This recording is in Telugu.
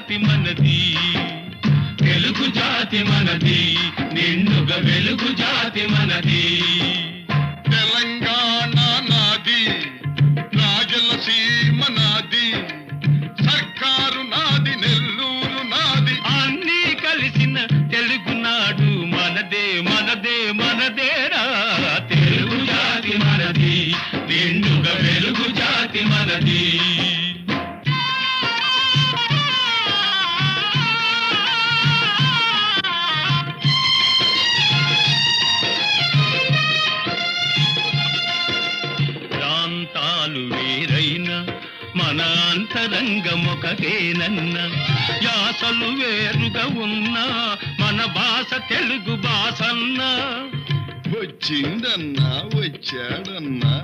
జాతి మనది, తెలుగు జాతి మనది, నిండుగా వెలుగు జాతి మనది. తెలంగాణ నాది, రాయలసీమ నాది, సర్కారు నాది, నెల్లూరు నాది, అన్నీ కలిసిన తెలుగునాడు మనదే మనదే మనదేరా. తెలుగు జాతి మనది, నిండుగా వెలుగు జాతి మనది. ప్రాంతాలు వేరైన మన అంతరంగమొకటేనన్న, యాసలు వేరుగా ఉన్నా మన భాష తెలుగు భాషన్నా. వచ్చిందన్నా వచ్చాడన్నా